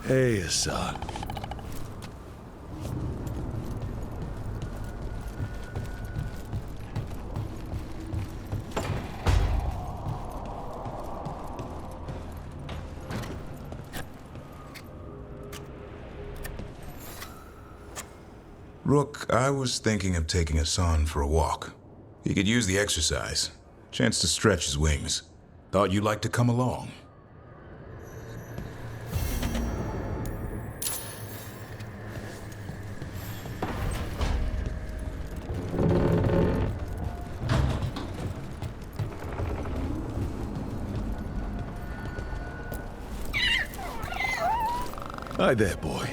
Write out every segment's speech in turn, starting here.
Hey, Assad. Rook, I was thinking of taking Hassan for a walk. He could use the exercise. Chance to stretch his wings. Thought you'd like to come along. Hi there, boy.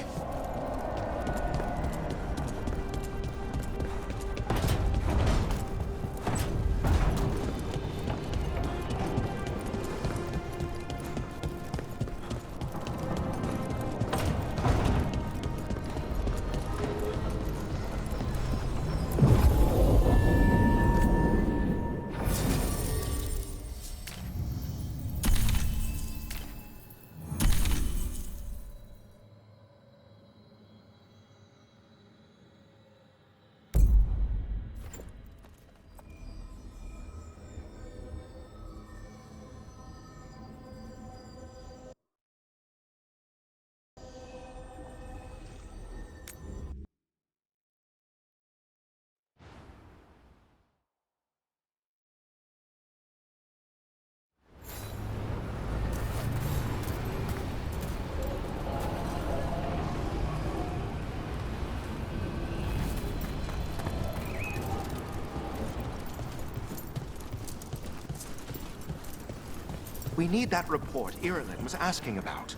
We need that report Irilyn was asking about.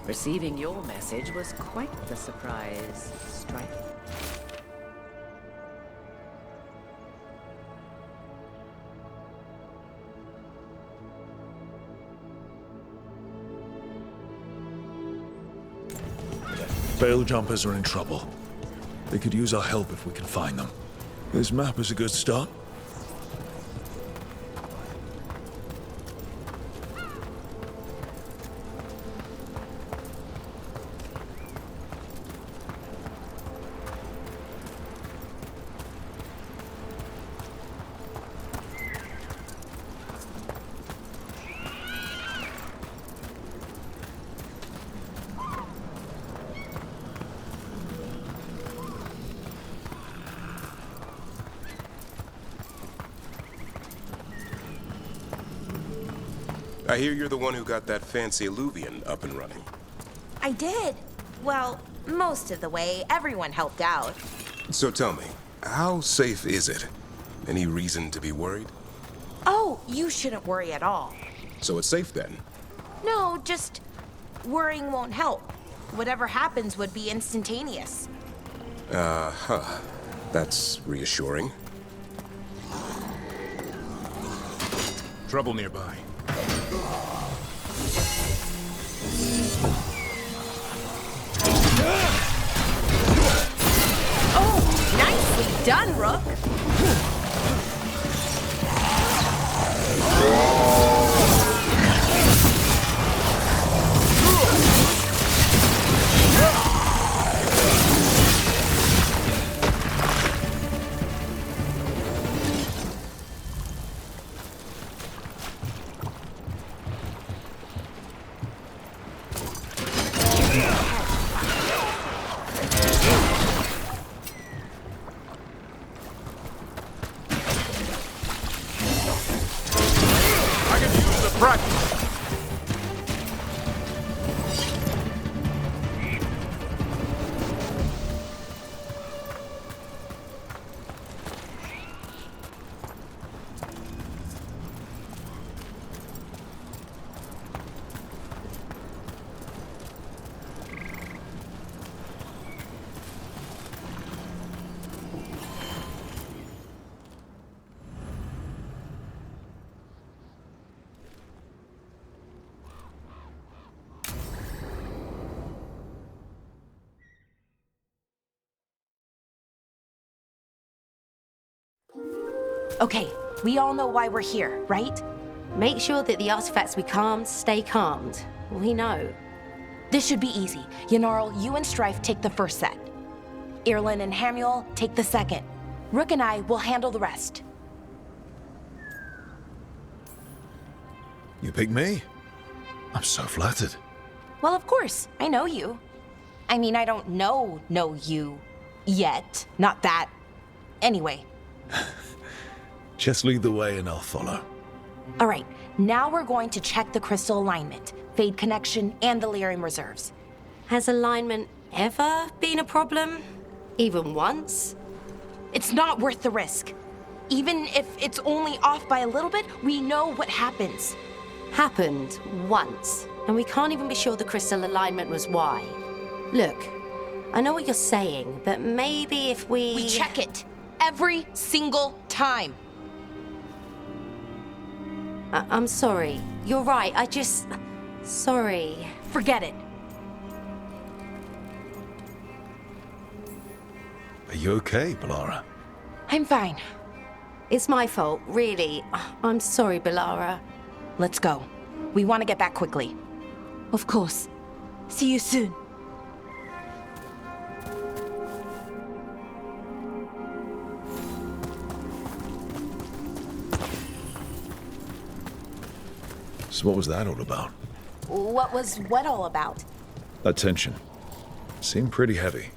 Receiving your message was quite the surprise, Strife. Veil jumpers are in trouble. They could use our help if we can find them. This map is a good start. I hear you're the one who got that fancy Illuvian up and running. I did. Well, most of the way. Everyone helped out. So tell me, how safe is it? Any reason to be worried? Oh, you shouldn't worry at all. So it's safe then? No, just worrying won't help. Whatever happens would be instantaneous. Uh-huh. That's reassuring. Trouble nearby. Oh, nicely done, Rook. Okay, we all know why we're here, right? Make sure that the artifacts we calmed stay calmed. We know. This should be easy. Yanarl, you and Strife take the first set. Irlin and Hamuel take the second. Rook and I will handle the rest. You pick me? I'm so flattered. Well, of course, I know you. I mean, I don't know you yet. Not that. Anyway. Just lead the way and I'll follow. All right, now we're going to check the crystal alignment, fade connection, and the lyrium reserves. Has alignment ever been a problem? Even once? It's not worth the risk. Even if it's only off by a little bit, we know what happens. Happened once, and we can't even be sure the crystal alignment was why. Look, I know what you're saying, but maybe if We check it every single time. I'm sorry. You're right, Sorry. Forget it. Are you okay, Balara? I'm fine. It's my fault, really. I'm sorry, Balara. Let's go. We want to get back quickly. Of course. See you soon. So what was that all about? What was what all about? That tension. Seemed pretty heavy.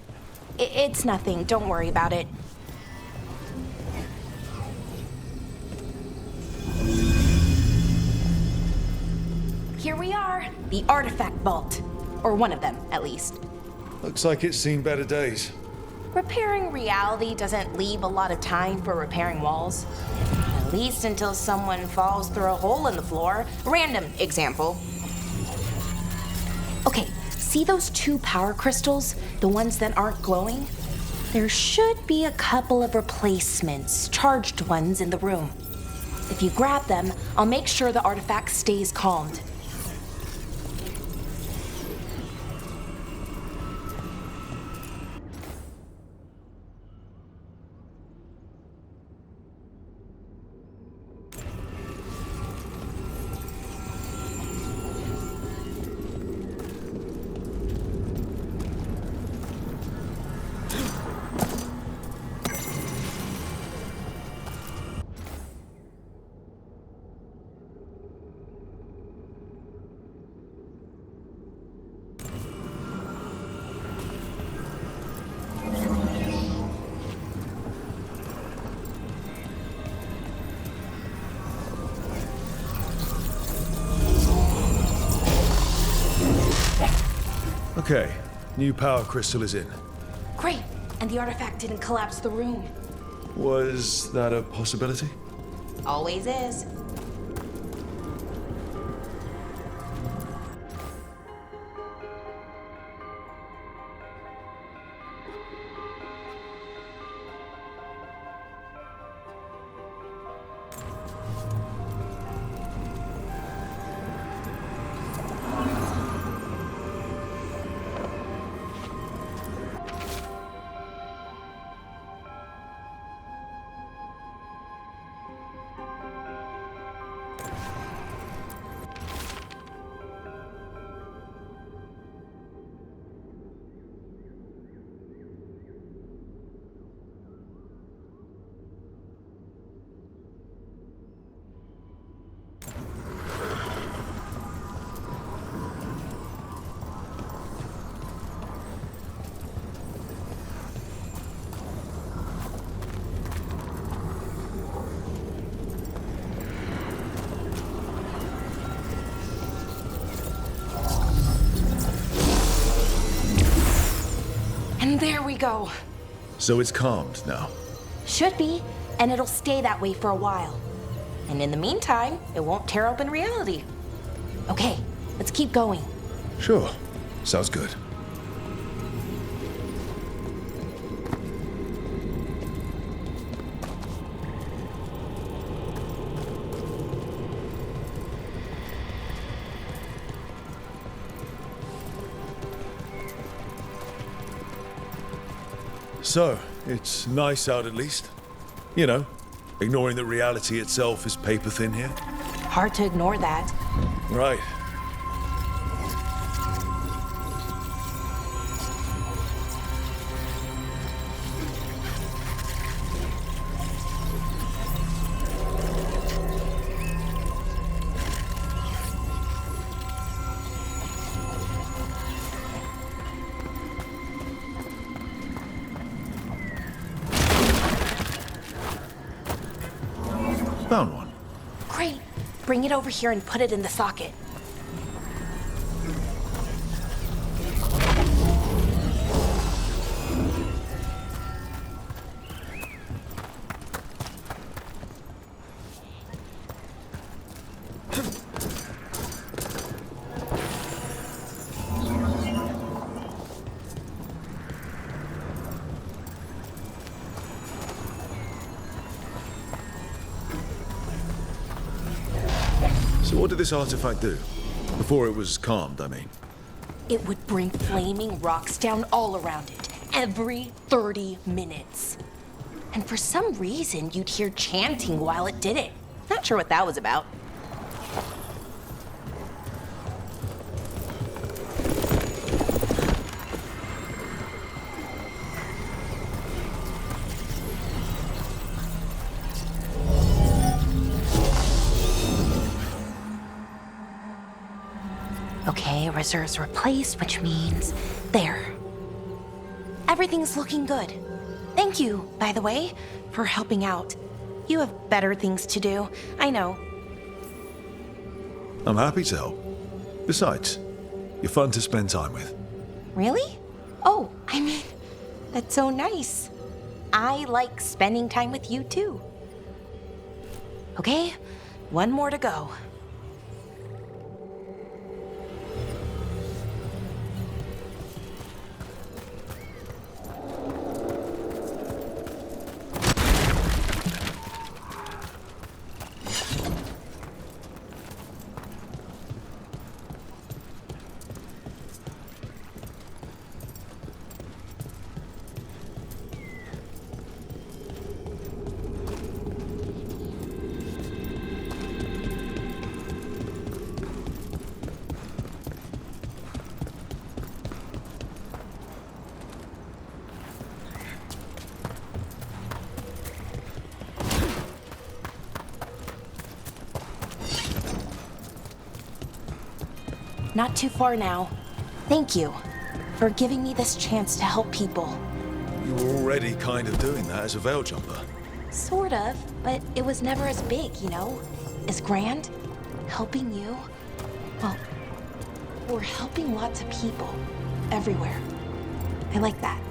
It's nothing. Don't worry about it. Here we are. The artifact vault. Or one of them, at least. Looks like it's seen better days. Repairing reality doesn't leave a lot of time for repairing walls. At least until someone falls through a hole in the floor. Random example. Okay, see those two power crystals? The ones that aren't glowing? There should be a couple of replacements, charged ones in the room. If you grab them, I'll make sure the artifact stays calmed. Okay, new power crystal is in. Great, and the artifact didn't collapse the room. Was that a possibility? Always is. And there we go. So it's calmed now. Should be, and it'll stay that way for a while. And in the meantime, it won't tear open reality. Okay, let's keep going. Sure. Sounds good. So, it's nice out at least. You know, Ignoring that reality itself is paper-thin here? Hard to ignore that. Right. Found one. Great. Bring it over here and put it in the socket. So what did this artifact do? Before it was calmed, I mean. It would bring flaming rocks down all around it, every 30 minutes. And for some reason, you'd hear chanting while it did it. Not sure what that was about. Okay, reserves replaced, which means there. Everything's looking good. Thank you, by the way, for helping out. You have better things to do, I know. I'm happy to help. Besides, you're fun to spend time with. Really? Oh, I mean, that's so nice. I like spending time with you too. Okay, one more to go. Not too far now. Thank you for giving me this chance to help people. You were already kind of doing that as a veil jumper. Sort of, but it was never as big, you know? As grand. Helping you. Well, we're helping lots of people. Everywhere. I like that.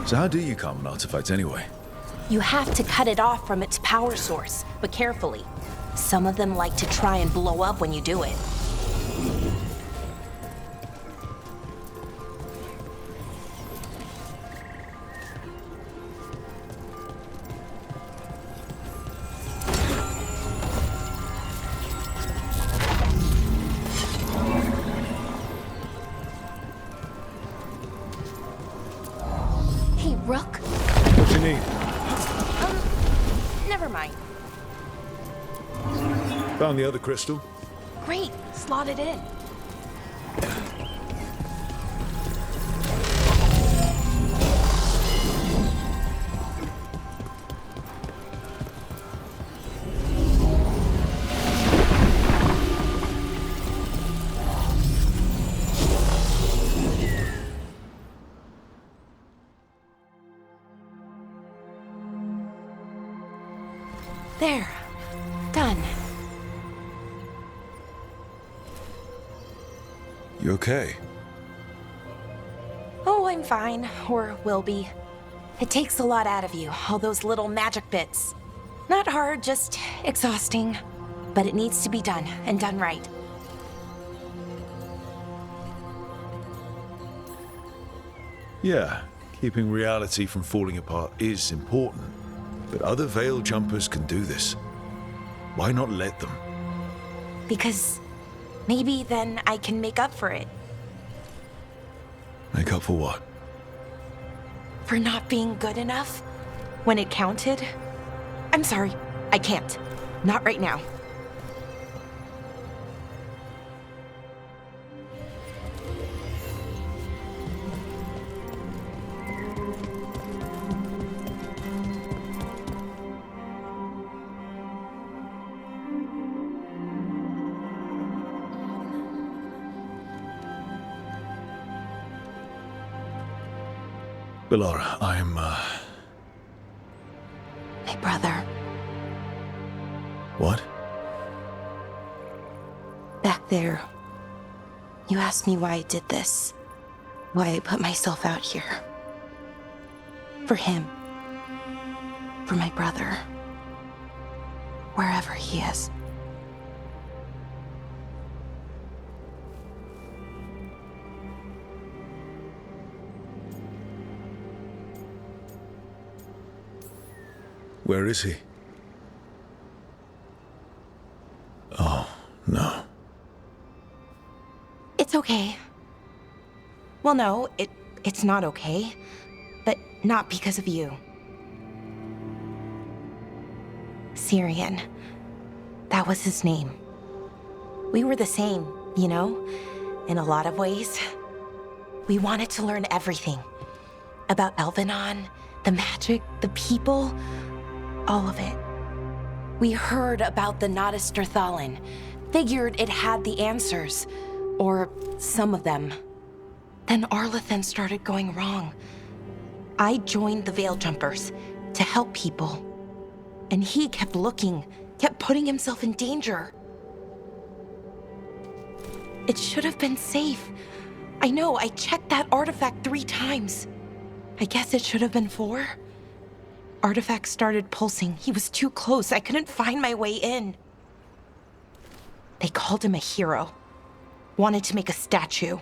So how do you calm an artifact anyway? You have to cut it off from its power source, but carefully. Some of them like to try and blow up when you do it. Hey, Rook. What you need? Never mind. Found the other crystal. Great, slot it in. There. Done. You okay? Oh, I'm fine. Or will be. It takes a lot out of you, all those little magic bits. Not hard, just exhausting. But it needs to be done, and done right. Yeah, keeping reality from falling apart is important. But other Veil Jumpers can do this. Why not let them? Because maybe then I can make up for it. Make up for what? For not being good enough when it counted. I'm sorry, I can't. Not right now. Bellara, I'm, My brother. What? Back there. You asked me why I did this. Why I put myself out here. For him. For my brother. Wherever he is. Where is he? Oh, no. It's okay. Well, no, it's not okay. But not because of you. Syrian. That was his name. We were the same, you know? In a lot of ways. We wanted to learn everything. About Elvenon, the magic, the people, all of it. We heard about the Notisterthalin, figured it had the answers, or some of them. Then Arlathan started going wrong. I joined the Veil Jumpers to help people. And he kept looking, kept putting himself in danger. It should have been safe. I know, I checked that artifact 3 times. I guess it should have been 4. Artifact started pulsing. He was too close. I couldn't find my way in. They called him a hero. Wanted to make a statue.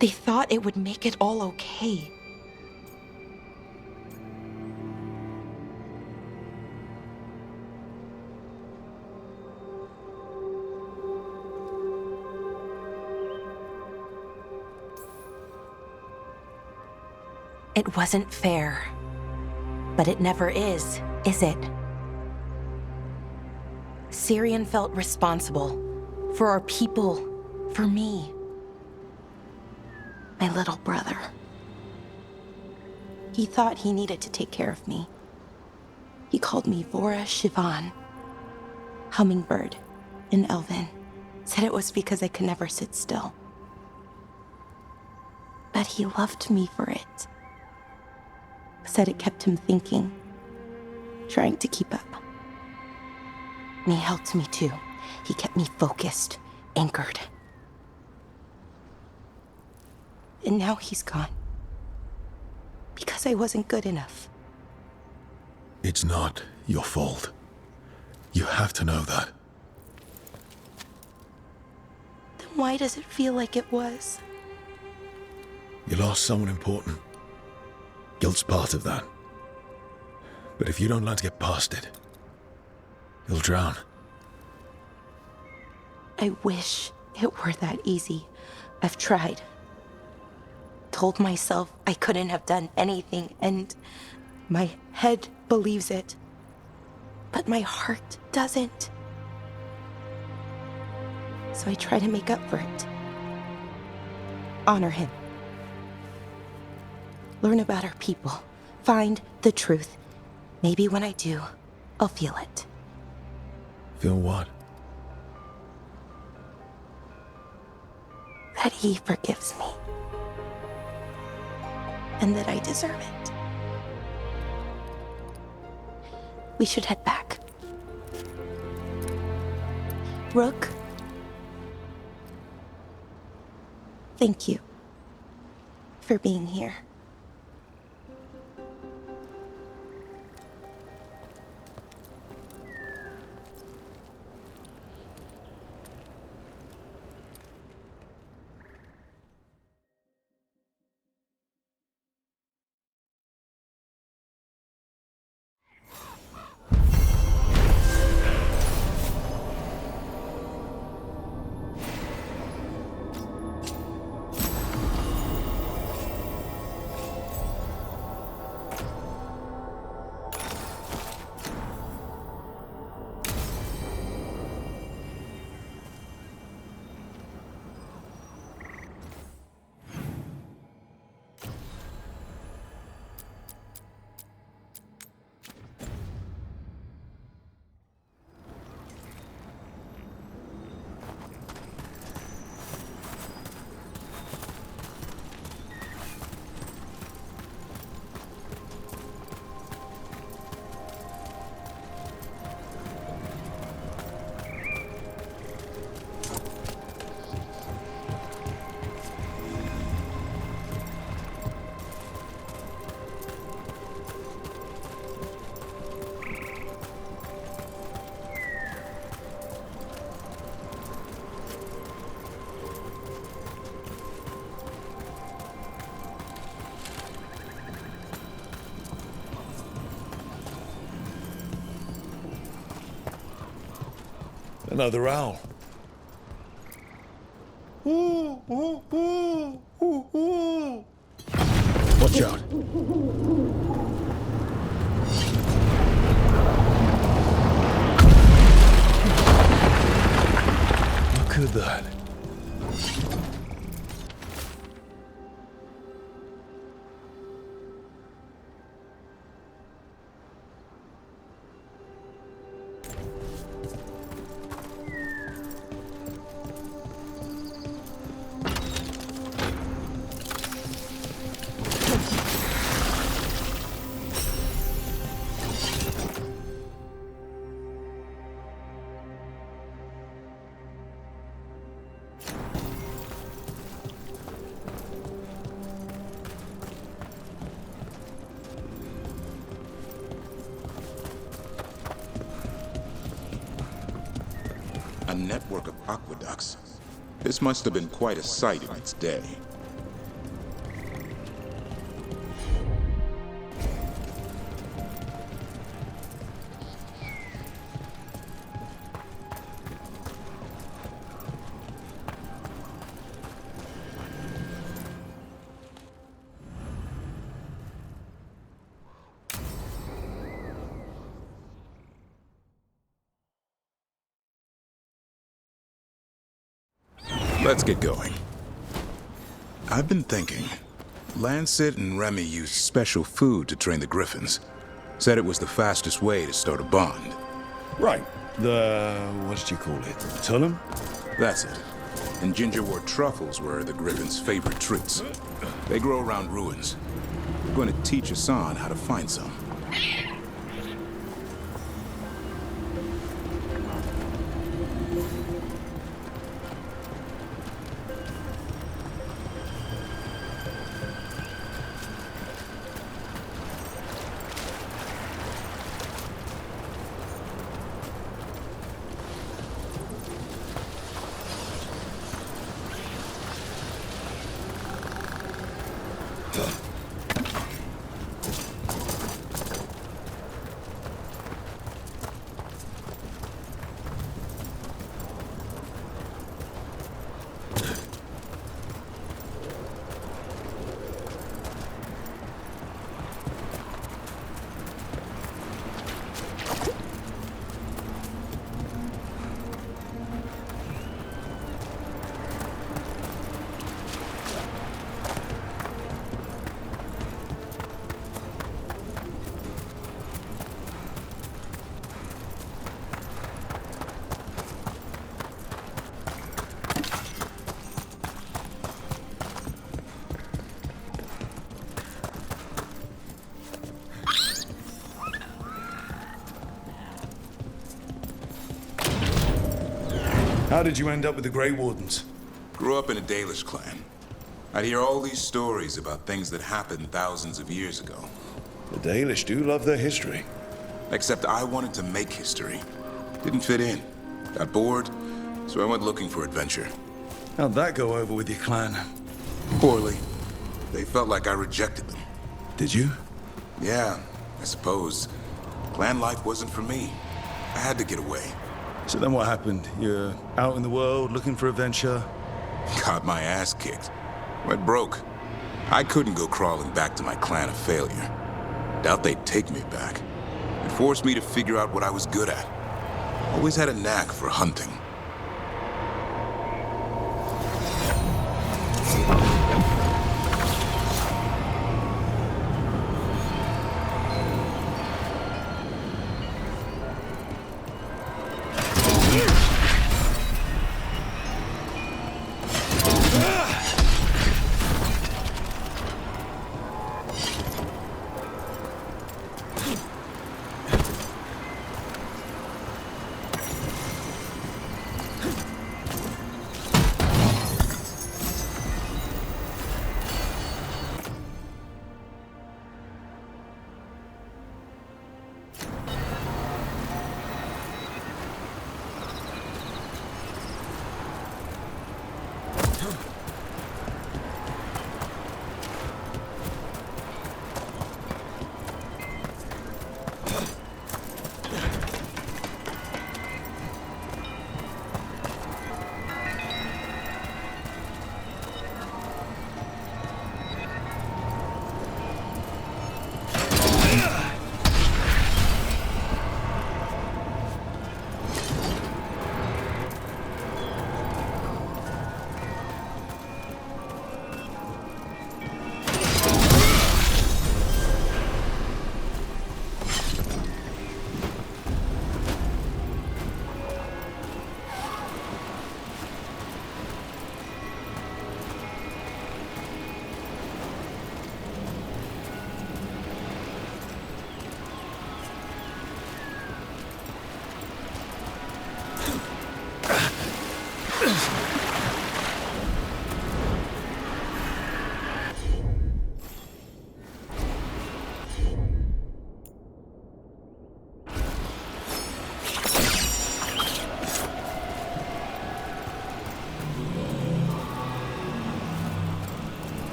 They thought it would make it all okay. It wasn't fair. But it never is it? Syrian felt responsible for our people, for me. My little brother. He thought he needed to take care of me. He called me Vora Shivan, hummingbird in Elven. Said it was because I could never sit still. But he loved me for it. Said it kept him thinking, trying to keep up. And he helped me too. He kept me focused, anchored. And now he's gone. Because I wasn't good enough. It's not your fault. You have to know that. Then why does it feel like it was? You lost someone important. Guilt's part of that. But if you don't learn to get past it, you'll drown. I wish it were that easy. I've tried. Told myself I couldn't have done anything, and my head believes it. But my heart doesn't. So I try to make up for it. Honor him. Learn about our people. Find the truth. Maybe when I do, I'll feel it. Feel what? That he forgives me. And that I deserve it. We should head back. Rook, thank you for being here. Another owl. Watch out. Look at that. A network of aqueducts. This must have been quite a sight in its day. Let's get going. I've been thinking. Lancet and Remy used special food to train the Griffons. Said it was the fastest way to start a bond. Right. What do you call it? Tullum? That's it. And gingerwort truffles were the Griffons' favorite treats. They grow around ruins. I'm going to teach Hassan how to find some. How did you end up with the Grey Wardens? Grew up in a Dalish clan. I'd hear all these stories about things that happened thousands of years ago. The Dalish do love their history. Except I wanted to make history. Didn't fit in. Got bored, so I went looking for adventure. How'd that go over with your clan? Poorly. They felt like I rejected them. Did you? Yeah, I suppose. Clan life wasn't for me. I had to get away. So then what happened? You're out in the world looking for adventure? Got my ass kicked. Went broke. I couldn't go crawling back to my clan of failure. Doubt they'd take me back. It forced me to figure out what I was good at. Always had a knack for hunting.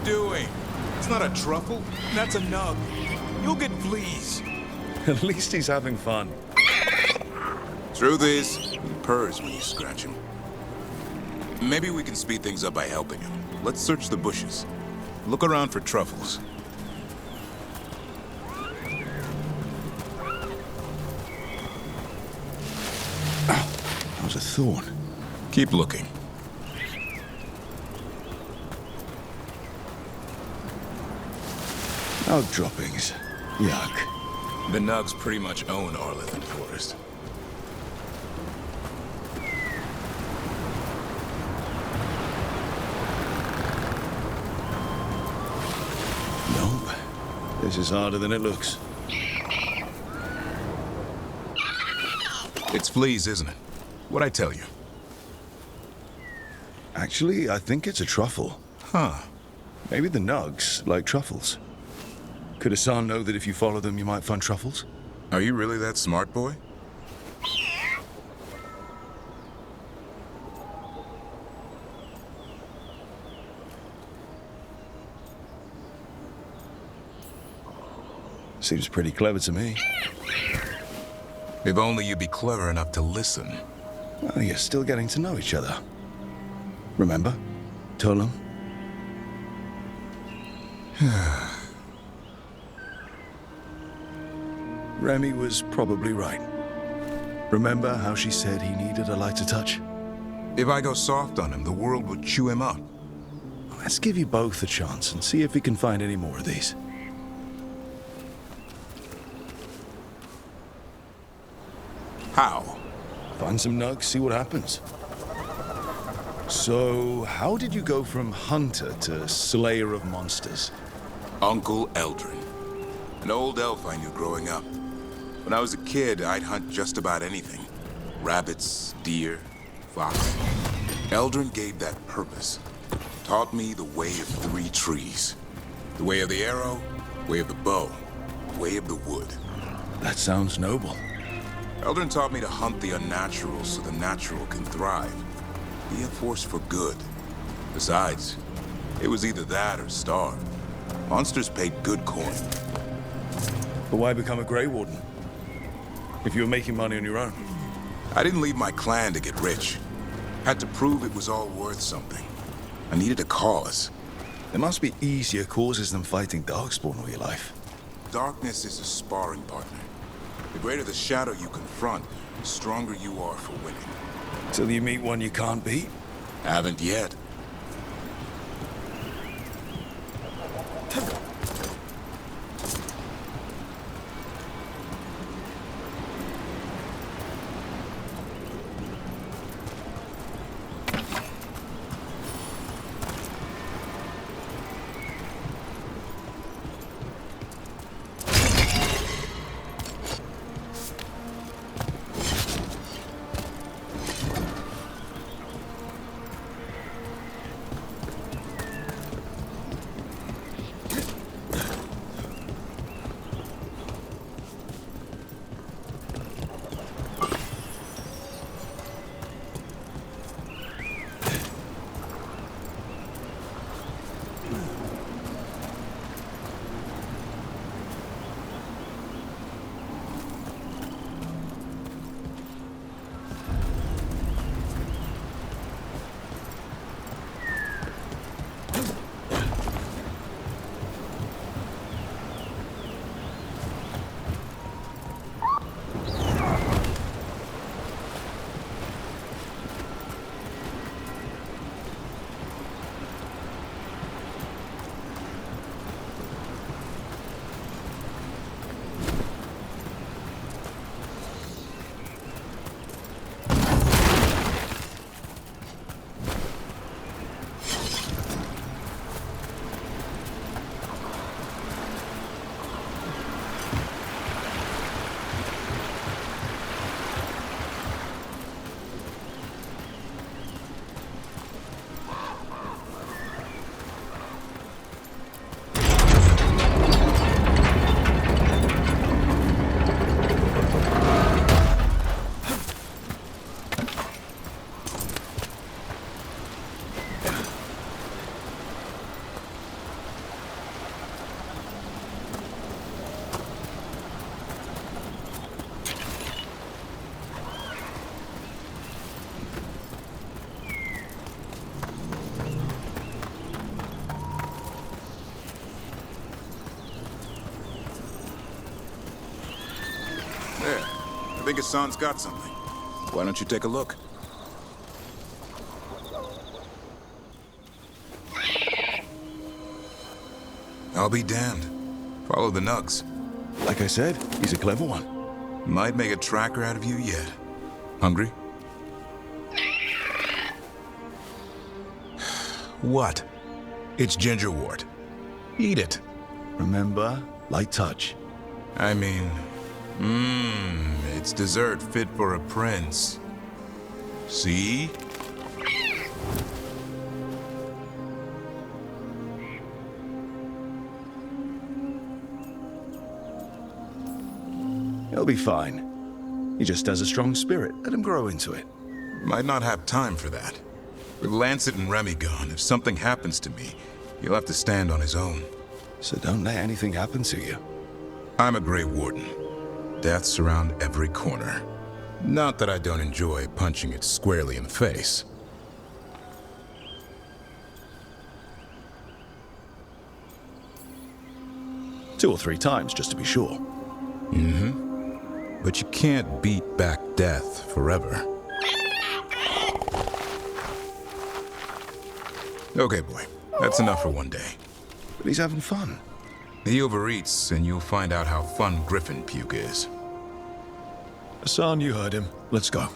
Doing? It's not a truffle. That's a nub. You'll get fleas. At least he's having fun. Truth is, he purrs when you scratch him. Maybe we can speed things up by helping him. Let's search the bushes. Look around for truffles. That was a thorn. Keep looking. Out droppings. Yuck. The Nugs pretty much own Arlington Forest. Nope. This is harder than it looks. It's fleas, isn't it? What'd I tell you? Actually, I think it's a truffle. Huh. Maybe the Nugs like truffles. Could Hassan know that if you follow them, you might find truffles? Are you really that smart, boy? Seems pretty clever to me. If only you'd be clever enough to listen. Well, you're still getting to know each other. Remember? Tolam? Remy was probably right. Remember how she said he needed a lighter touch? If I go soft on him, the world will chew him up. Let's give you both a chance and see if we can find any more of these. How? Find some nugs, see what happens. So, how did you go from hunter to slayer of monsters? Uncle Eldrin. An old elf I knew growing up. When I was a kid, I'd hunt just about anything. Rabbits, deer, fox. Eldrin gave that purpose. Taught me the way of 3 trees. The way of the arrow, way of the bow, way of the wood. That sounds noble. Eldrin taught me to hunt the unnatural so the natural can thrive. Be a force for good. Besides, it was either that or starve. Monsters paid good coin. But why become a Grey Warden? If you were making money on your own? I didn't leave my clan to get rich. Had to prove it was all worth something. I needed a cause. There must be easier causes than fighting Darkspawn all your life. Darkness is a sparring partner. The greater the shadow you confront, the stronger you are for winning. Till you meet one you can't beat? Haven't yet. I think Hassan's got something. Why don't you take a look? I'll be damned. Follow the nugs. Like I said, he's a clever one. Might make a tracker out of you yet. Hungry? What? It's gingerwort. Eat it. Remember, light touch. I mean, it's dessert fit for a prince. See? He'll be fine. He just has a strong spirit. Let him grow into it. Might not have time for that. With Lancet and Remy gone, if something happens to me, he'll have to stand on his own. So don't let anything happen to you. I'm a Grey Warden. Death's around every corner. Not that I don't enjoy punching it squarely in the face. Two or three times, just to be sure. But you can't beat back death forever. Okay, boy. That's enough for one day. But he's having fun. He overeats, and you'll find out how fun Griffon puke is. Hassan, you heard him. Let's go.